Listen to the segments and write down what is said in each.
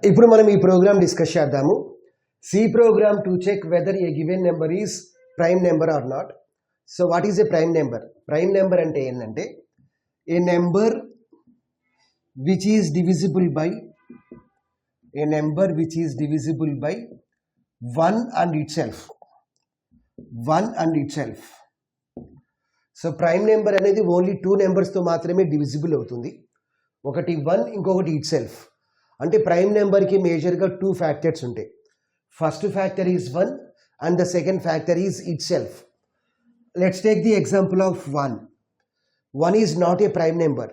ఇప్పుడు మనం ఈ ప్రోగ్రామ్ డిస్కస్ చేద్దాము. C program to check whether a given number is prime number or not. So what is a prime number? Prime number అంటే ఏంటంటే a number which is divisible by one and itself. So prime number అనేది only two నెంబర్స్తో మాత్రమే divisible అవుతుంది. ఒకటి 1, ఇంకొకటి it self. అంటే prime నెంబర్కి మేజర్గా 2 ఫ్యాక్టర్స్ ఉంటాయి. First factor is 1 and the second factor is it self. Let's take the example of 1. 1 is not a prime number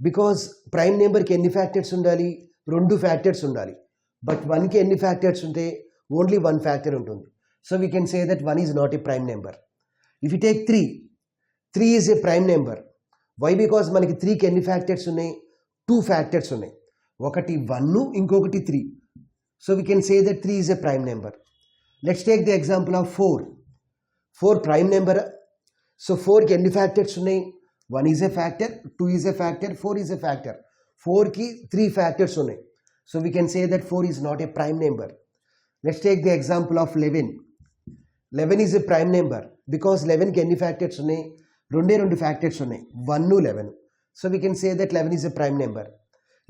because prime నెంబర్కి ఎన్ని ఫ్యాక్టర్స్ ఉండాలి? 2 ఫ్యాక్టర్స్ ఉండాలి. బట్ 1కి ఎన్ని ఫ్యాక్టర్స్ ఉంటే ఓన్లీ 1 ఫ్యాక్టర్ ఉంటుంది. So we can say that 1 is not a prime number. If you take 3 is a prime number. Why? Because మనకి 3కి ఎన్ని ఫ్యాక్టర్స్ ఉన్నాయి? 2 ఫ్యాక్టర్స్ ఉన్నాయి. ఒకటి 1, ఇంకొకటి 3. So we can say that 3 is a prime number. Let's take the example of 4 prime number. So 4కి ఎన్ని factors ఉన్నాయి? 1 is a factor, 2 is a factor, 4 is a factor. 4కి 3 ఫ్యాక్టర్స్ ఉన్నాయి. So we can say that 4 is not a prime number. Let's take the example of 11 is a prime number because 11కి ఎన్ని factors ఉన్నాయి? 2 factors ఉన్నాయి, 1, 11. So we can say that 11 is a prime number.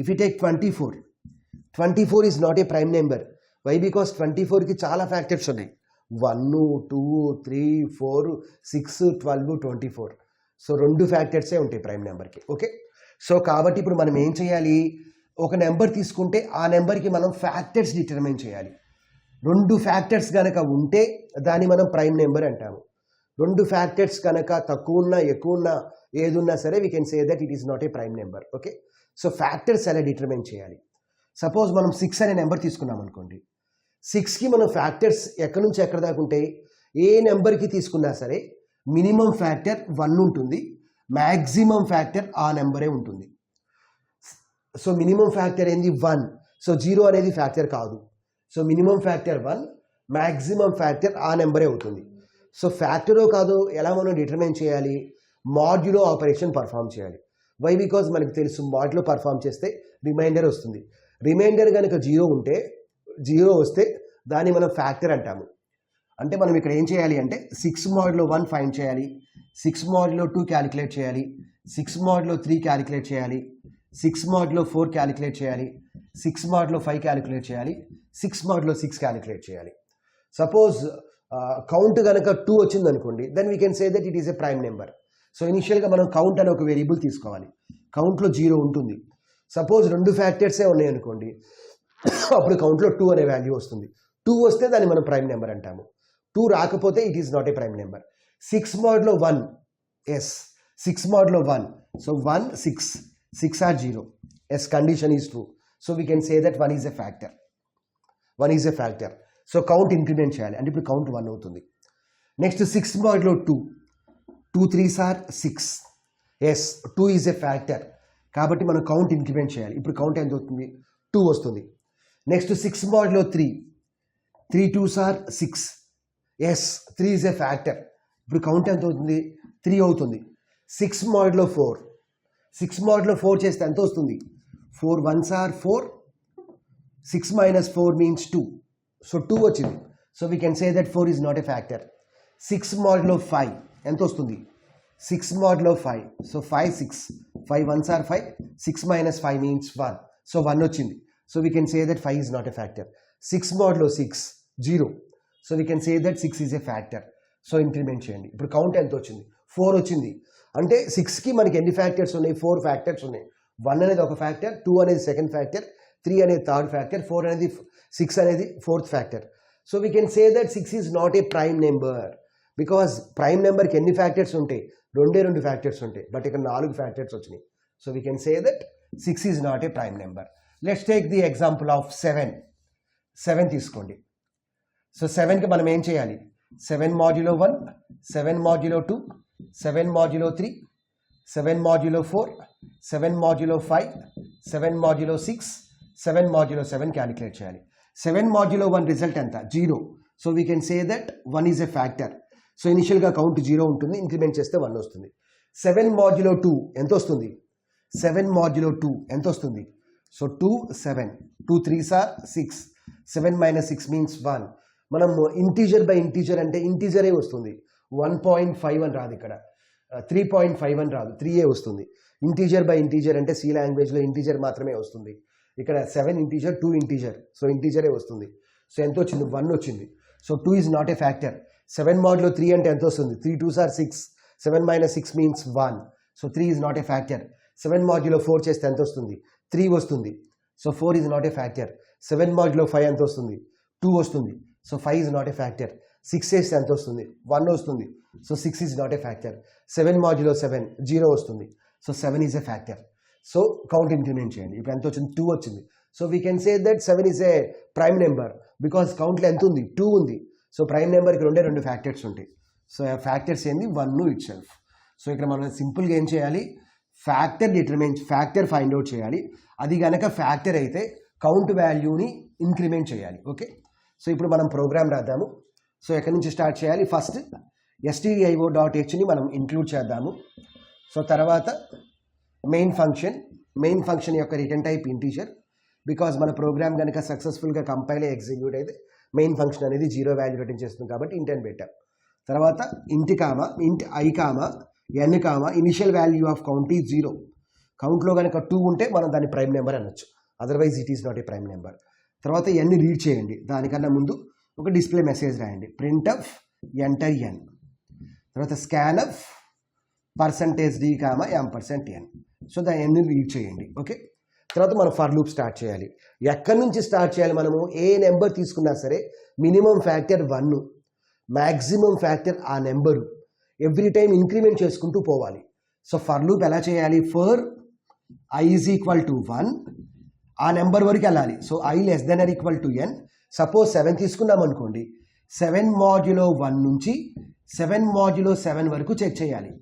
If you take 24 is not a prime number. Why? Because 24కి చాలా factors ఉన్నాయి. 1, 2, 3, 4, 6, 12, 24. So 2 ఫ్యాక్టర్సే ఉంటాయి prime నెంబర్కి. Okay, so కాబట్టి ఇప్పుడు మనం ఏం చేయాలి? ఒక నెంబర్ తీసుకుంటే ఆ నెంబర్కి మనం ఫ్యాక్టర్స్ డిటర్మైన్ చేయాలి. 2 ఫ్యాక్టర్స్ కనుక ఉంటే దాన్ని మనం ప్రైమ్ నెంబర్ అంటాము. 2 ఫ్యాక్టర్స్ కనుక తక్కువ ఉన్నా ఎక్కువ ఉన్నా ఏదున్నా సరే we can say that it is not a prime number. Okay, so factors ఎలా డిటర్మైన్ చేయాలి? సపోజ్ మనం 6 అనే నెంబర్ తీసుకున్నాం అనుకోండి. 6కి మనం ఫ్యాక్టర్స్ ఎక్కడి నుంచి ఎక్కడ దాకా ఉంటాయి? ఏ నెంబర్కి తీసుకున్నా సరే మినిమం ఫ్యాక్టర్ 1 ఉంటుంది, మ్యాక్సిమం ఫ్యాక్టర్ ఆ నెంబరే ఉంటుంది. సో మినిమం ఫ్యాక్టర్ ఏంది? 1. సో 0 అనేది ఫ్యాక్టర్ కాదు. So minimum factor 1, maximum factor ఆ నెంబరే అవుతుంది. సో ఫ్యాక్టరో కాదో ఎలా మనం డిటర్మైన్ చేయాలి? మాడ్యులో ఆపరేషన్ పర్ఫామ్ చేయాలి. వై? బికాజ్ మనకు తెలుసు మాడ్యులో పర్ఫామ్ చేస్తే రిమైండర్ వస్తుంది. రిమైండర్ కనుక 0 వస్తే దాన్ని మనం ఫ్యాక్టర్ అంటాము. అంటే మనం ఇక్కడ ఏం చేయాలి అంటే 6 మోడ్లో 1 ఫైండ్ చేయాలి, 6 మోడ్లో 2 క్యాలిక్యులేట్ చేయాలి, 6 మోడ్లో 3 క్యాలిక్యులేట్ చేయాలి, 6 మోడ్లో 4 క్యాలిక్యులేట్ చేయాలి, 6 మోడ్లో 5 క్యాలిక్యులేట్ చేయాలి, 6 మోడ్లో 6 క్యాలిక్యులేట్ చేయాలి. సపోజ్ కౌంట్ కనుక 2 వచ్చింది అనుకోండి, then we can say that it is a prime number. So ఇనిషియల్గా మనం కౌంట్ అనే ఒక వేరియబుల్ తీసుకోవాలి. కౌంట్లో 0 ఉంటుంది. సపోజ్ 2 ఫ్యాక్టర్సే ఉన్నాయి అనుకోండి, అప్పుడు కౌంట్లో 2 అనే వాల్యూ వస్తుంది. 2 వస్తే దాన్ని మనం ప్రైమ్ నెంబర్ అంటాము. 2 రాకపోతే it is not a prime number. 6 మోడ్లో 1, ఎస్ 6 మోడ్లో 1. సో 1, 6 are 0. Yes, condition is true. So we can say that 1 is a factor. So count increment చేయాలి అంటే ఇప్పుడు కౌంట్ 1 అవుతుంది. నెక్స్ట్ 6 మోడ్లో 2 3s are 6. Yes, 2 is a factor కాబట్టి మనం కౌంట్ ఇంక్రిమెంట్ చేయాలి. ఇప్పుడు కౌంట్ ఎంత అవుతుంది? 2 వస్తుంది. నెక్స్ట్ 6 మోడ్లో 3 2s are 6. Yes, 3 is a factor. ఇప్పుడు కౌంట్ ఎంత అవుతుంది? 3 అవుతుంది. 6 మోడ్లో 4 చేస్తే ఎంత వస్తుంది? 4 1s are 4. 6 minus 4 means 2. So 2 వచ్చింది. So we can say that 4 is not a factor. 6 మోడ్లో 5 ఎంత వస్తుంది? 6 మోడ్లో 5. So 5 1s are 5. 6 minus 5 means 1. సో 1 వచ్చింది. So we can say that 5 is not a factor. 6 మోడ్లో 6 0. So we can say that 6 is a factor. So increment చేయండి. ఇప్పుడు count ఎంత వచ్చింది? 4 వచ్చింది. అంటే 6కి మనకి ఎన్ని ఫ్యాక్టర్స్ ఉన్నాయి? 4 ఫ్యాక్టర్స్ ఉన్నాయి. 1 అనేది ఒక ఫ్యాక్టర్, 2 అనేది సెకండ్ ఫ్యాక్టర్, 3 అనేది థర్డ్ ఫ్యాక్టర్, 4 అనేది 6 అనేది fourth factor. So we can say that 6 is not a prime number because prime నెంబర్కి ఎన్ని ఫ్యాక్టర్స్ ఉంటాయి? 2 ఫ్యాక్టర్స్ ఉంటాయి. బట్ ఇక్కడ 4 ఫ్యాక్టర్స్ వచ్చినాయి. So we can say that 6 is not a prime number. Let's take the example of 7 తీసుకోండి. So 7కి మనం ఏం చేయాలి? 7 మోడ్యులో 1, 7 మోడ్యులో 2, 7 మోడ్యులో 3, 7 మోడ్యులో 4, 7 మోడ్యులో 5, 7 మోడ్యులో 6, 7 మోడ్యులో 7 క్యాలిక్యులేట్ చేయాలి. 7 మోడ్యులో 1 రిజల్ట్ ఎంత? 0. So we can say that 1 is a factor. So ఇనిషియల్గా కౌంట్ 0 ఉంటుంది, ఇంక్రిమెంట్ చేస్తే 1 వస్తుంది. 7 మోడ్యులో 2 ఎంత వస్తుంది? 7 మోడ్యులో 2 ఎంత వస్తుంది? So 2 7, 2 3s are 6, 7 minus 6 means 1. మనం ఇంటీజర్ బై ఇంటీజర్ అంటే ఇంటీజరే వస్తుంది, 1.5 అని రాదు ఇక్కడ, 3.5 అని రాదు, 3 వస్తుంది. ఇంటీజర్ బై ఇంటీజర్ అంటే సి లాంగ్వేజ్లో ఇంటీజర్ మాత్రమే వస్తుంది. ఇక్కడ 7 ఇంటీజర్, 2 ఇంటీజర్, సో ఇంటీజరే వస్తుంది. సో ఎంత వచ్చింది? 1 వచ్చింది. So 2 is not a factor. 7 మోడ్లో 3 అంటే ఎంత వస్తుంది? 3 2s are 6, 7 minus 6 means 1. So 3 is not a factor. 7 మోడ్లో 4 చేస్తే ఎంత వస్తుంది? 3 వస్తుంది. So 4 is not a factor. 7 మోడ్లో 5 ఎంత వస్తుంది? 2 వస్తుంది. So 5 is not a factor. 6 చేస్తే ఎంత వస్తుంది? 1 వస్తుంది. So 6 is not a factor. 7 మోడ్లో 7 0 వస్తుంది. So 7 is a factor. So count increment చేయండి. ఇప్పుడు ఎంత వచ్చింది? 2 వచ్చింది. So we can say that 7 is a prime number because కౌంట్లో ఎంత ఉంది? 2 ఉంది. సో ప్రైమ్ నెంబర్కి రెండు ఫ్యాక్టర్స్ ఉంటాయి. సో ఆ ఫ్యాక్టర్స్ ఏంది? 1 ఇట్ సెల్ఫ్. సో ఇక్కడ మనం సింపుల్గా ఏం చేయాలి? ఫ్యాక్టర్ ఫైండ్ అవుట్ చేయాలి. అది కనుక ఫ్యాక్టర్ అయితే కౌంట్ వాల్యూని ఇంక్రిమెంట్ చేయాలి. ఓకే, సో ఇప్పుడు మనం ప్రోగ్రామ్ రాద్దాము. సో ఎక్కడి నుంచి స్టార్ట్ చేయాలి? ఫస్ట్ stdio.hని మనం ఇంక్లూడ్ చేద్దాము. సో తర్వాత మెయిన్ ఫంక్షన్ యొక్క రిటర్న్ టైప్ ఇంటీజర్, బికాజ్ మన ప్రోగ్రామ్ కనుక సక్సెస్ఫుల్గా కంపైల్ ఎగ్జిక్యూట్ అయితే మెయిన్ ఫంక్షన్ అనేది 0 వాల్యూ రిటర్న్ చేస్తుంది కాబట్టి ఇంట్ అని పెట్టాం. తర్వాత ఇంట్ i n initial value of count is 0. కౌంట్లో కనుక 2 ఉంటే మనం దాన్ని ప్రైమ్ నెంబర్ అనొచ్చు, otherwise it is not a prime number. తర్వాత n రీడ్ చేయండి. దానికన్నా ముందు ఒక డిస్ప్లే మెసేజ్ రాయండి, printf ఎంటర్ n. తర్వాత scanf %d, %n. సో దాన్ని రీడ్ చేయండి. ఓకే, తర్వాత మనం ఫర్ లూప్ స్టార్ట్ చేయాలి. ఎక్కడి నుంచి స్టార్ట్ చేయాలి? మనము ఏ నెంబర్ తీసుకున్నా సరే మినిమం ఫ్యాక్టర్ 1, మ్యాక్సిమం ఫ్యాక్టర్ ఆ నెంబరు, ఎవ్రీ టైం ఇంక్రిమెంట్ చేసుకుంటూ పోవాలి. సో ఫర్ లూప్ ఎలా చేయాలి? For i is equal to 1, ఆ నెంబర్ వరకు వెళ్ళాలి. So i less than or equal to n. Suppose 7 తీసుకున్నాం అనుకోండి, 7 మోడ్యులో 1 నుంచి 7 మోడ్యులో 7 వరకు చెక్ చేయాలి.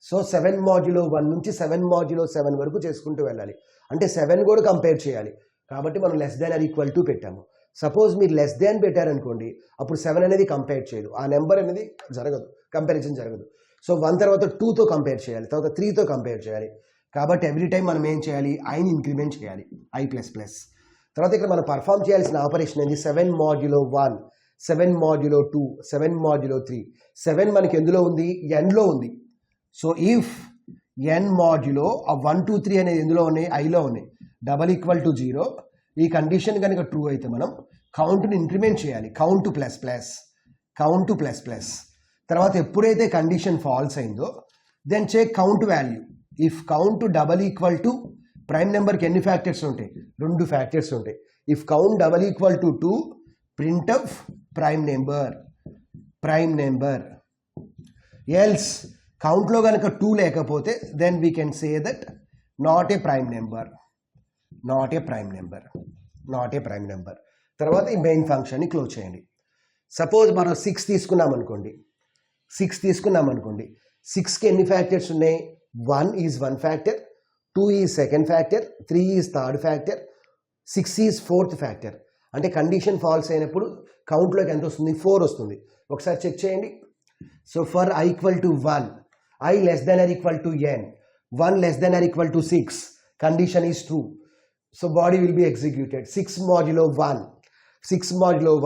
సో 7 మోడ్యులో 1 నుంచి 7 మోడ్యులో 7 వరకు చేసుకుంటూ వెళ్ళాలి. అంటే 7 కూడా కంపేర్ చేయాలి కాబట్టి మనం less than or equal to పెట్టాము. సపోజ్ మీరు లెస్ దాన్ పెట్టారనుకోండి, అప్పుడు 7 అనేది కంపేర్ చేయదు, ఆ నెంబర్ అనేది జరగదు, కంపారిజన్ జరగదు. సో 1 తర్వాత 2తో కంపేర్ చేయాలి, తర్వాత 3తో కంపేర్ చేయాలి. కాబట్టి ఎవ్రీ టైం మనం ఏం చేయాలి? ఐని ఇంక్రిమెంట్ చేయాలి, i++. తర్వాత ఇక్కడ మనం పర్ఫామ్ చేయాల్సిన ఆపరేషన్ ఏంటి? 7 మోడ్యులో 1, 7 మోడ్యులో 2, 7 మోడ్యులో 3. 7 మనకి ఎందులో ఉంది? nలో ఉంది. సో ఇఫ్ n మోడ్యులో 1 2 3 అనేది ఎందులో ఉన్నాయి? iలో ఉన్నాయి, =0. ఈ కండిషన్ కనుక ట్రూ అయితే మనం కౌంట్ని ఇంక్రిమెంట్ చేయాలి, కౌంట్ ప్లస్. తర్వాత ఎప్పుడైతే కండిషన్ ఫాల్స్ అయిందో then check count value. If count =, prime నెంబర్కి ఎన్ని ఫ్యాక్టర్స్ ఉంటాయి? 2 ఫ్యాక్టర్స్ ఉంటాయి. If count =2, printf prime number. Else కౌంట్లో కనుక 2 లేకపోతే then we can say that not a prime number. తర్వాత ఈ మెయిన్ ఫంక్షన్ని క్లోజ్ చేయండి. సపోజ్ మనం 6 తీసుకున్నాం అనుకోండి, 6కి ఎన్ని ఫ్యాక్టర్స్ ఉన్నాయి? 1 is 1 factor, 2 is 2nd factor, 3 is 3rd factor, 6 is 4th factor. అంటే కండిషన్ ఫాల్స్ అయినప్పుడు కౌంట్లోకి ఎంత వస్తుంది? 4 వస్తుంది. ఒకసారి చెక్ చేయండి. So for i = 1, i less than or equal to n, 1 less than or equal to 6, condition is true. So body will be executed. 6 modulo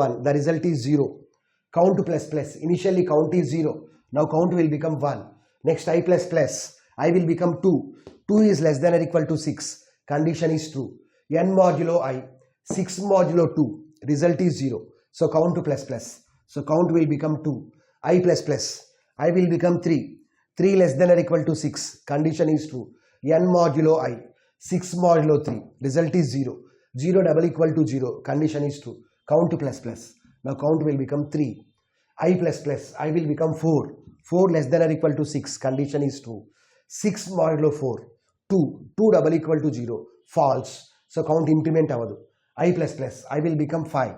1, the result is 0. Count ++, initially count is 0, now count will become 1. Next i++, I will become 2, 2 is less than or equal to 6, condition is true. N modulo I, 6 modulo 2, result is 0, so count ++, so count will become 2. I++, I will become 3, 3 less than or equal to 6, condition is true. N modulo I, 6 modulo 3, result is 0, 0 = 0, condition is true. Count ++, now count will become 3. I++, I will become 4, 4 less than or equal to 6, condition is true. 6 modulo 4, 2, 2 = 0, false, so count increment avadu. I++, I will become 5,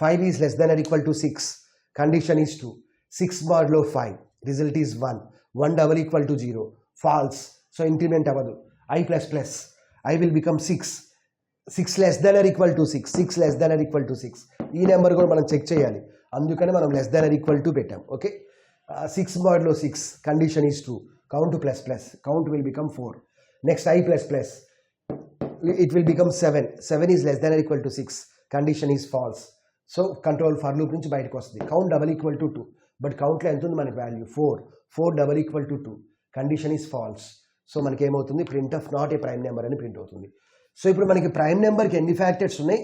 5 is less than or equal to 6, condition is true. 6 modulo 5, result is 1, 1 = 0, false, so increment avadu. I++, I will become 6, 6 less than or equal to 6, 6 less than or equal to 6. ఈ number కూడా మనం check చేయాలి, అందుకని మనం less than or equal to పెట్టాం. Okay, 6 modulo 6, condition is true. Count ++, count will become 4. Next I++, it will become 7. 7 is less than or equal to 6. Condition is false. So control for loop నుంచి బయటకు వస్తుంది. Count double equal to 2. But కౌంట్లో ఎంత ఉంది మనకి value 4. 4 double equal to 2. Condition is false. So మనకి ఏమవుతుంది, print of not a prime number అని print అవుతుంది. సో ఇప్పుడు మనకి ప్రైమ్ నెంబర్కి ఎన్ని ఫ్యాక్టర్స్ ఉన్నాయి,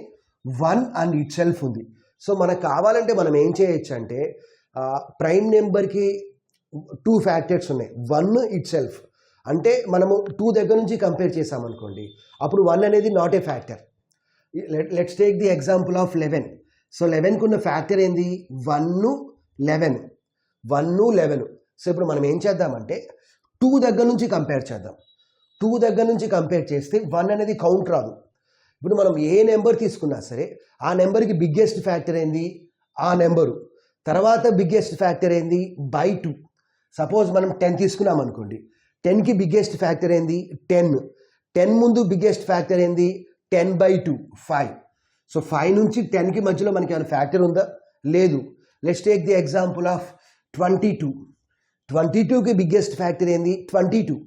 1 అండ్ ఇట్ సెల్ఫ్ ఉంది. సో మనకు కావాలంటే మనం ఏం చేయొచ్చు అంటే ప్రైమ్ నెంబర్కి 2 ఫ్యాక్టర్స్ ఉన్నాయి, 1 ఇట్ సెల్ఫ్. అంటే మనము 2 దగ్గర నుంచి కంపేర్ చేసామనుకోండి, అప్పుడు 1 అనేది not a factor. Let's take the example of 11. So 11కు ఉన్న ఫ్యాక్టర్ ఏంది, 1, 11. 1, 11. సో ఇప్పుడు మనం ఏం చేద్దామంటే 2 దగ్గర నుంచి కంపేర్ చేద్దాం. 2 దగ్గర నుంచి కంపేర్ చేస్తే 1 అనేది కౌంట్ రాదు. ఇప్పుడు మనం ఏ నెంబర్ తీసుకున్నా సరే ఆ నెంబర్కి బిగ్గెస్ట్ ఫ్యాక్టర్ ఏంది, ఆ నెంబరు. తర్వాత బిగ్గెస్ట్ ఫ్యాక్టర్ ఏంది, బై 2. సపోజ్ మనం 10 తీసుకున్నాం అనుకోండి, 10కి బిగ్గెస్ట్ ఫ్యాక్టర్ ఏంది, 10. 10 ముందు బిగ్గెస్ట్ ఫ్యాక్టర్ ఏంది, 10/2, 5. సో 5 నుంచి 10కి మధ్యలో మనకి ఏమైనా ఫ్యాక్టర్ ఉందా, లేదు. Let's take the example of 22. 22కి బిగ్గెస్ట్ ఫ్యాక్టర్ ఏంది, 22.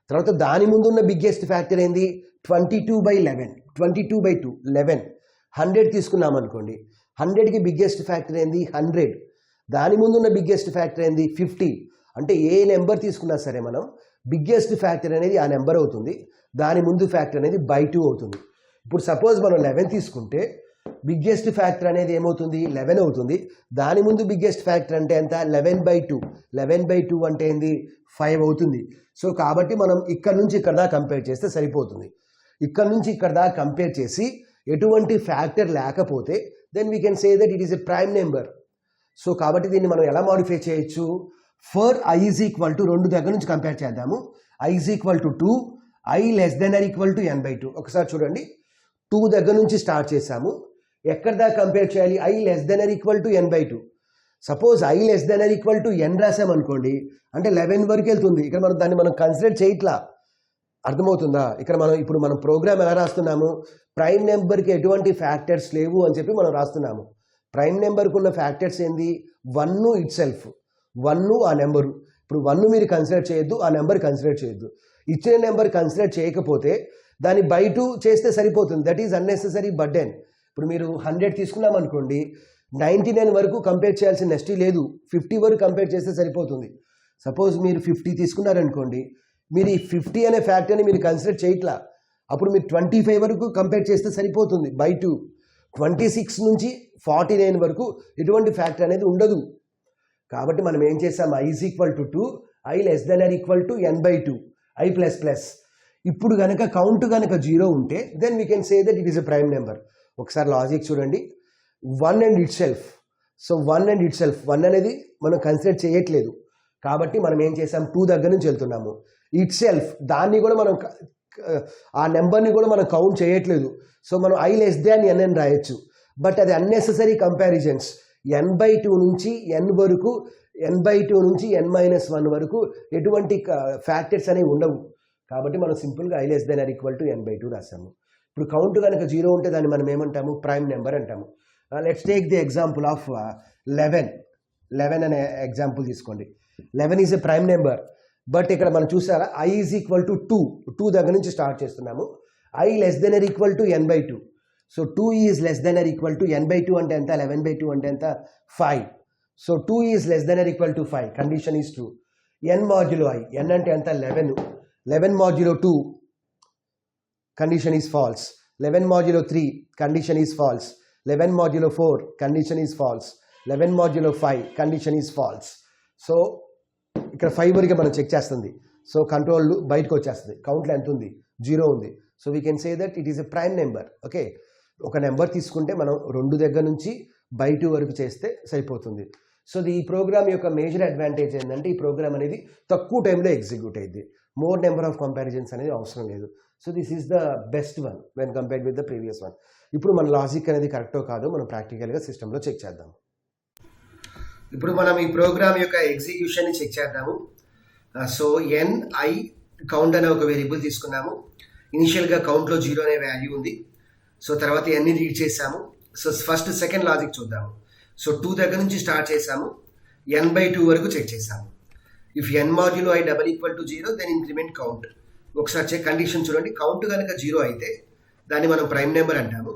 తర్వాత దాని ముందు ఉన్న బిగ్గెస్ట్ ఫ్యాక్టర్ ఏంది, 22/11. 22/2, 11. 100 తీసుకున్నాం అనుకోండి, 100కి బిగ్గెస్ట్ ఫ్యాక్టర్ ఏంది, 100. దాని ముందు ఉన్న బిగ్గెస్ట్ ఫ్యాక్టర్ ఏంది, 50. అంటే ఏ నెంబర్ తీసుకున్నా సరే మనం బిగ్గెస్ట్ ఫ్యాక్టర్ అనేది ఆ నెంబర్ అవుతుంది, దాని ముందు ఫ్యాక్టర్ అనేది బై 2 అవుతుంది. ఇప్పుడు సపోజ్ మనం 11 తీసుకుంటే బిగ్గెస్ట్ ఫ్యాక్టర్ అనేది ఏమవుతుంది, 11 అవుతుంది. దాని ముందు బిగ్గెస్ట్ ఫ్యాక్టర్ అంటే ఎంత, 11/2. 11/2 అంటే ఏంది, 5 అవుతుంది. సో కాబట్టి మనం ఇక్కడ నుంచి ఇక్కడ దాకా కంపేర్ చేస్తే సరిపోతుంది. ఇక్కడ నుంచి ఇక్కడ దాకా కంపేర్ చేసి ఎటువంటి ఫ్యాక్టర్ లేకపోతే then we can say that it is a prime number. So కాబట్టి దీన్ని మనం ఎలా మాడిఫై చేయొచ్చు, for i is equal to 2 దగ్గర నుంచి కంపేర్ చేద్దాము. i is equal to 2, i less than or equal to n/2. ఒకసారి చూడండి, 2 దగ్గర నుంచి స్టార్ట్ చేసాము. ఎక్కడ దాకా కంపేర్ చేయాలి, i less than or equal to n/2. Suppose i less than or equal to n రాసామనుకోండి, అంటే 11 వరకు వెళ్తుంది. ఇక్కడ మనం దాన్ని మనం కన్సిడర్ చేయట్లా, అర్థమవుతుందా? ఇక్కడ ఇప్పుడు మనం ప్రోగ్రామ్ ఎలా రాస్తున్నాము, ప్రైమ్ నెంబర్కి ఎటువంటి ఫ్యాక్టర్స్ లేవు అని చెప్పి మనం రాస్తున్నాము. ప్రైమ్ నెంబర్కి ఉన్న ఫ్యాక్టర్స్ ఏంది, 1 ఇట్ సెల్ఫ్, 1 ఆ నెంబరు. ఇప్పుడు 1 మీరు కన్సిడర్ చేయొద్దు, ఆ నెంబర్ కన్సిడర్ చేయొద్దు. ఇచ్చిన నెంబర్ కన్సిడర్ చేయకపోతే దాన్ని బై 2 చేస్తే సరిపోతుంది. That is unnecessary burden. ఇప్పుడు మీరు 100 తీసుకున్నాం అనుకోండి, 99 వరకు కంపేర్ చేయాల్సిన నెక్స్ట్ లేదు, 50 వరకు కంపేర్ చేస్తే సరిపోతుంది. సపోజ్ మీరు 50 తీసుకున్నారనుకోండి, మీరు ఈ 50 అనే ఫ్యాక్టర్ని మీరు కన్సిడర్ చేయట్లా, అప్పుడు మీరు 25 వరకు కంపేర్ చేస్తే సరిపోతుంది బై 2. 26 నుంచి 49 వరకు ఎటువంటి ఫ్యాక్టర్ అనేది ఉండదు. కాబట్టి మనం ఏం చేసాం, i is equal to 2, i less than or equal to n/2, i plus plus. ఇప్పుడు కనుక కౌంట్ కనుక 0 ఉంటే then we can say that it is a prime number. ఒకసారి లాజిక్ చూడండి, 1 and itself. So 1 and itself, 1 అనేది మనం consider చేయట్లేదు. కాబట్టి మనం ఏం చేసాం, 2 దగ్గర నుంచి వెళ్తున్నాము. ఇట్ సెల్ఫ్ దాన్ని కూడా మనం ఆ నెంబర్ని కూడా మనం కౌంట్ చేయట్లేదు. సో మనం i లెస్ దాన్ n అని రాయొచ్చు. బట్ అది అన్నెసెసరీ కంపారిజన్స్. n/2 నుంచి n వరకు, n/2 నుంచి n-1 వరకు ఎటువంటి ఫ్యాక్టర్స్ అనేవి ఉండవు. కాబట్టి మనం సింపుల్గా i less than or equal to n/2 రాసాము. ఇప్పుడు కౌంట్ కనుక 0 ఉంటే దాన్ని మనం ఏమంటాము, ప్రైమ్ నెంబర్ అంటాము. Let's take the example of 11. 11 అనే ఎగ్జాంపుల్ తీసుకోండి. 11 is a prime number. But ఇక్కడ మనం చూసారా, i ఈజ్ ఈక్వల్ టు 2 దగ్గర నుంచి స్టార్ట్ చేస్తున్నాము. i less than or equal to n/2. So 2 is less than or equal to n/2 అంటే ఎంత, 11/2 అంటే ఎంత, 5. So 2 is less than or equal to 5, condition is true. n modulo i, n అంటే ఎంత, 11. 11 modulo 2, condition is false. 11 modulo 3, condition is false. 11 modulo 4, condition is false. 11 modulo 5, condition is false. So ఇక్కడ 5 వరకే మనం check చేస్తుంది. So control బయటకు వచ్చేస్తుంది. కౌంట్లో ఎంత ఉంది, 0 ఉంది. So we can say that it is a prime number. Okay, ఒక నెంబర్ తీసుకుంటే మనం 2 దగ్గర నుంచి బై 2 వరకు చేస్తే సరిపోతుంది. సో ఈ ప్రోగ్రామ్ యొక్క మేజర్ అడ్వాంటేజ్ ఏంటంటే, ఈ ప్రోగ్రామ్ అనేది తక్కువ టైంలో ఎగ్జిక్యూట్ అయ్యింది. మోర్ నెంబర్ ఆఫ్ కంపారిజన్స్ అనేది అవసరం లేదు. So this is the best one when compared with the previous one. ఇప్పుడు మన లాజిక్ అనేది కరెక్టో కాదో మనం ప్రాక్టికల్గా సిస్టంలో చెక్ చేద్దాం. ఇప్పుడు మనం ఈ ప్రోగ్రామ్ యొక్క ఎగ్జిక్యూషన్ని చెక్ చేద్దాము. సో n/i కౌంట్ అనే ఒక వేరియబుల్ తీసుకున్నాము. ఇనిషియల్గా కౌంట్లో 0 అనే వాల్యూ ఉంది. సో తర్వాత n రీడ్ చేసాము. సో ఫస్ట్ సెకండ్ లాజిక్ చూద్దాము. సో 2 దగ్గర నుంచి స్టార్ట్ చేసాము, n/2 వరకు చెక్ చేసాము. If n modulo i double equal to 0 then increment count. ఒకసారి చెక్ కండిషన్ చూడండి, కౌంట్ కనుక 0 అయితే దాన్ని మనం ప్రైమ్ నెంబర్ అంటాము.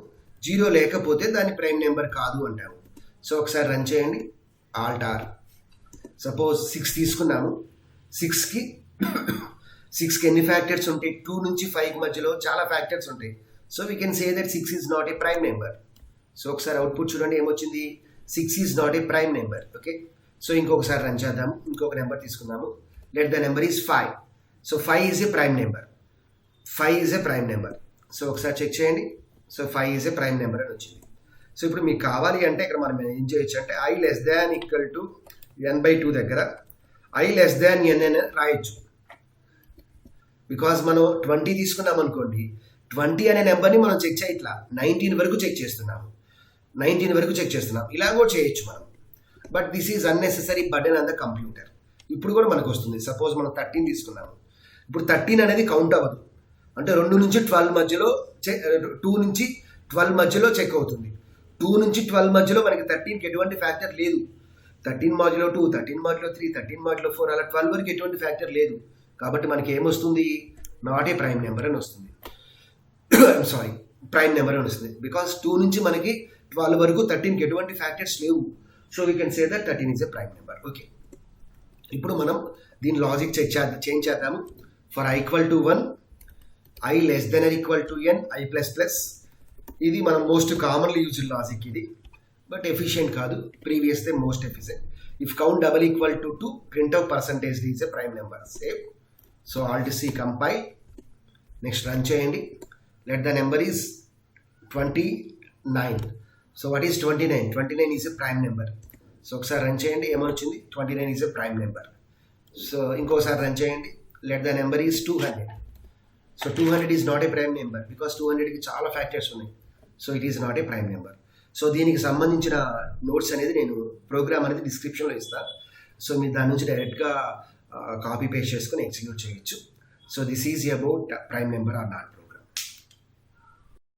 0 లేకపోతే దాన్ని ప్రైమ్ నెంబర్ కాదు అంటాము. సో ఒకసారి రన్ చేయండి. Alt are. సపోజ్ 6 తీసుకున్నాము. 6కి ఎన్ని ఫ్యాక్టర్స్ ఉంటాయి? 2 నుంచి 5 మధ్యలో చాలా ఫ్యాక్టర్స్ ఉంటాయి. So we can say that 6 is not a prime number. So ఒకసారి అవుట్పుట్ చూడండి ఏమొచ్చింది. 6 is not a prime number. Okay, so ఇంకొకసారి రన్ చేద్దాము. ఇంకొక నెంబర్ తీసుకుందాము. Let the number is 5. So 5 is a prime number. 5 is a prime number. So ఒకసారి check చేయండి. So 5 is a prime number అని వచ్చింది. సో ఇప్పుడు మీకు కావాలి అంటే ఇక్కడ మనం ఏం చేయొచ్చు అంటే i less than equal to n/2 దగ్గర i less than n అని రాయొచ్చు. బికాజ్ మనం 20 తీసుకున్నాం అనుకోండి, 20 అనే నెంబర్ని మనం చెక్ చేయట్లా, 19 వరకు చెక్ చేస్తున్నాం. ఇలా కూడా చేయొచ్చు మనం. But this is unnecessary burden on the computer. ఇప్పుడు కూడా మనకు వస్తుంది. సపోజ్ మనం 13 తీసుకున్నాము. ఇప్పుడు 13 అనేది కౌంట్ అవ్వదు. అంటే 2 నుంచి 12 మధ్యలో 2 నుంచి 12 మధ్యలో చెక్ అవుతుంది. 2 నుంచి 12 మధ్యలో మనకి 13కి ఎటువంటి ఫ్యాక్టర్ లేదు. 13 మాడ్యులో 2, 13 మాడ్యులో 3, 13 మాడ్యులో 4 అలా 12 వరకు ఎటువంటి ఫ్యాక్టర్ లేదు. కాబట్టి మనకి ఏమొస్తుంది? నాట్ ఏ ప్రైమ్ నెంబర్ అని వస్తుంది. సారీ, ప్రైమ్ నెంబర్ అని వస్తుంది. బికాస్ 2 నుంచి మనకి 12 వరకు 13కి ఎటువంటి ఫ్యాక్టర్స్ లేవు. So we can say that 13 is a prime number. Okay, ఇప్పుడు మనం దీని లాజిక్ చేంజ్ చేద్దాము. For i equal to 1, i less than or equal to n, i plus plus. ఇది మనం మోస్ట్ కామన్లీ యూజ్డ్ లాజిక్ ఇది, but efficient కాదు. Previous the most efficient. If count double equal to 2, print out percentage is a prime number. Save. So alt C compile. Next run చేయండి. Let the number is 29. So what is 29? 29 is a prime number. So ఒకసారి run చేయండి. ఏమొచ్చింది? 29 is a prime number. So ఇంకోసారి run చేయండి. Let the number is 200. So 200 is not a prime number because 200కి చాలా factors ఉన్నాయి. So it is not a prime number. So దీనికి సంబంధించిన నోట్స్ అనేది నేను ప్రోగ్రామ్ అనేది డిస్క్రిప్షన్లో ఇస్తాను. సో మీరు దాని నుంచి డైరెక్ట్గా కాపీ పేస్ట్ చేసుకొని ఎగ్జిక్యూట్ చేయొచ్చు. So this is about prime number or not programme.